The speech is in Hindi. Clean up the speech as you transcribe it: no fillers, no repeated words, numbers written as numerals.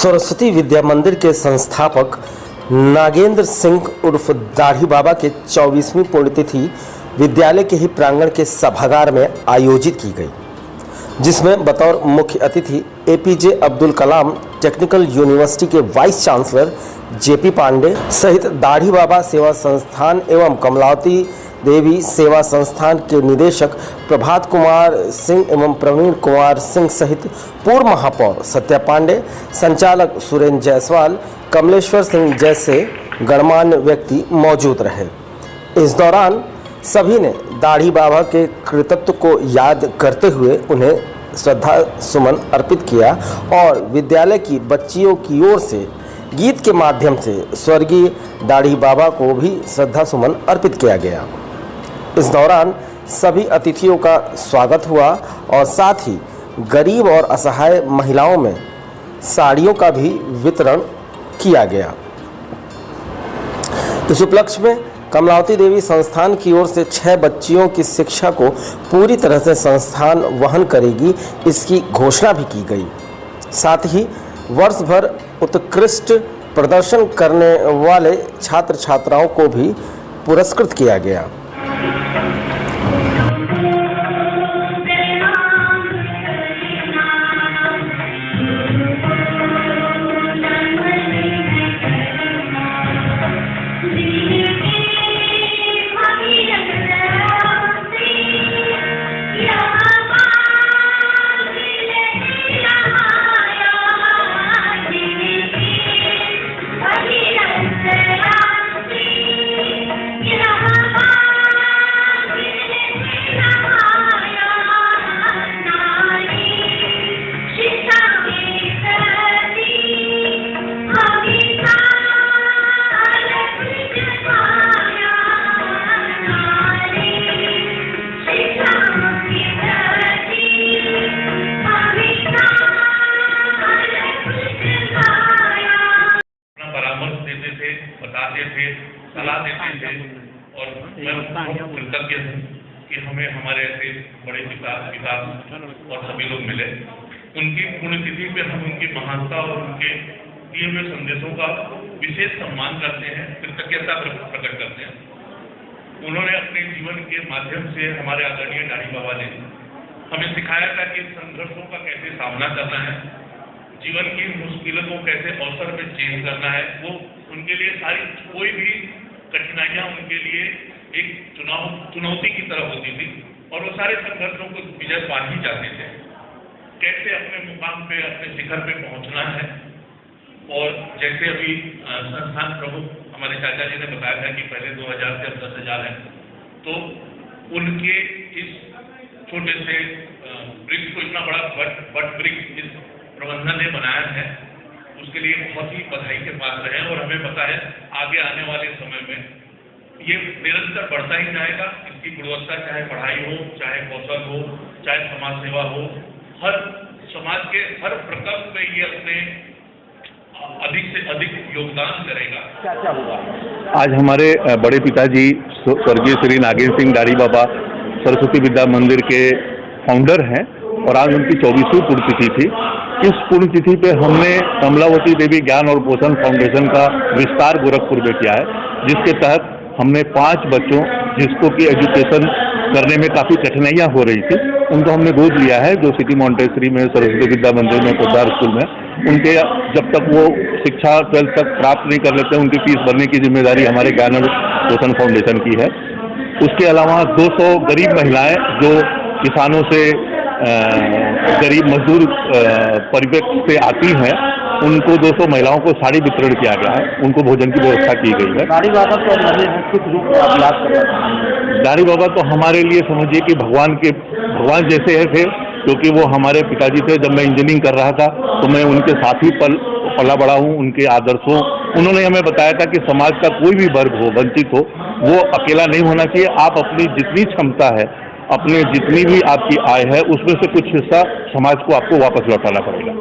सरस्वती विद्या मंदिर के संस्थापक नागेंद्र सिंह उर्फ दाढ़ी बाबा के 24वीं पुण्यतिथि विद्यालय के ही प्रांगण के सभागार में आयोजित की गई, जिसमें बतौर मुख्य अतिथि APJ Abdul Kalam technical university के वाइस चांसलर जेपी पांडे सहित दाढ़ी बाबा सेवा संस्थान एवं कमलावती देवी सेवा संस्थान के निदेशक प्रभात कुमार सिंह एवं प्रवीण कुमार सिंह सहित पूर्व महापौर सत्या पांडे, संचालक सुरेंद्र जायसवाल, कमलेश्वर सिंह जैसे गणमान्य व्यक्ति मौजूद रहे। इस दौरान सभी ने दाढ़ी बाबा के कृतित्व को याद करते हुए उन्हें श्रद्धा सुमन अर्पित किया और विद्यालय की बच्चियों की ओर से गीत के माध्यम से स्वर्गीय दाढ़ी बाबा को भी श्रद्धा सुमन अर्पित किया गया। इस दौरान सभी अतिथियों का स्वागत हुआ और साथ ही गरीब और असहाय महिलाओं में साड़ियों का भी वितरण किया गया। इस उपलक्ष्य में कमलावती देवी संस्थान की ओर से 6 बच्चियों की शिक्षा को पूरी तरह से संस्थान वहन करेगी, इसकी घोषणा भी की गई। साथ ही वर्ष भर उत्कृष्ट प्रदर्शन करने वाले छात्र छात्राओं को भी पुरस्कृत किया गया। बताते थे, सलाह देते थे और मैं बहुत कृतज्ञ हूँ कि हमें हमारे ऐसे बड़े पिता और सभी लोग मिले। उनकी पुण्यतिथि पे हम उनकी महानता और उनके दिए हुए संदेशों का विशेष सम्मान करते हैं, कृतज्ञता प्रकट करते हैं। उन्होंने अपने जीवन के माध्यम से हमारे आदरणीय दाढ़ी बाबा ने हमें सिखाया था कि संघर्षों का कैसे सामना करना है, जीवन की मुश्किलों को कैसे अवसर में चेंज करना है। वो उनके लिए सारी कोई भी कठिनाइयां उनके लिए एक चुनौती की तरह होती थी और वो सारे संघर्षों को विजय पा ही जाते थे। कैसे अपने मुकाम पे, अपने शिखर पे पहुंचना है। और जैसे अभी संस्थान प्रमुख हमारे चाचा जी ने बताया था कि पहले 2000 से अब 10,000 है, तो उनके इस छोटे से वृक्ष को इतना बड़ा बट वृक्ष इस प्रबंधन ने बनाया है, उसके लिए बहुत ही बधाई के पात्र है। और हमें पता है आगे आने वाले समय में ये निरंतर बढ़ता ही जाएगा। इसकी गुणवत्ता चाहे पढ़ाई हो, चाहे कौशल हो, चाहे समाज सेवा हो, हर समाज के हर प्रकल्प में ये अपने अधिक से अधिक योगदान करेगा। क्या क्या होगा? आज हमारे बड़े पिताजी स्वर्गीय श्री नागेंद्र सिंह दाढ़ी बाबा सरस्वती विद्या मंदिर के फाउंडर हैं और आज उनकी 24वीं पुण्यतिथि थी। इस पुण्यतिथि पे हमने कमलावती देवी ज्ञान और पोषण फाउंडेशन का विस्तार गोरखपुर में किया है, जिसके तहत हमने 5 बच्चों जिसको की एजुकेशन करने में काफ़ी कठिनाइयाँ हो रही थी, उनको हमने गोद लिया है, जो सिटी मॉन्टेसरी में सरस्वती विद्या मंदिर में पोद्दार स्कूल में। उनके जब तक वो शिक्षा 12th तक प्राप्त नहीं कर लेते, उनकी फीस भरने की जिम्मेदारी हमारे ज्ञान और पोषण फाउंडेशन की है। उसके अलावा 200 गरीब महिलाएं जो किसानों से गरीब मजदूर परिवेश से आती हैं, उनको 200 महिलाओं को साड़ी वितरण किया गया है, उनको भोजन की व्यवस्था की गई है। दाढ़ी बाबा को किस रूप में याद कर रहा था? दाढ़ी बाबा तो हमारे लिए समझिए कि भगवान जैसे थे, क्योंकि वो हमारे पिताजी थे। जब मैं इंजीनियरिंग कर रहा था तो मैं उनके साथ ही पला बड़ा हूँ, उनके आदर्शों। उन्होंने हमें बताया था कि समाज का कोई भी वर्ग हो, वंचित हो, वो अकेला नहीं होना चाहिए। आप अपनी जितनी क्षमता है, अपने जितनी भी आपकी आय है, उसमें से कुछ हिस्सा समाज को आपको वापस लौटाना पड़ेगा।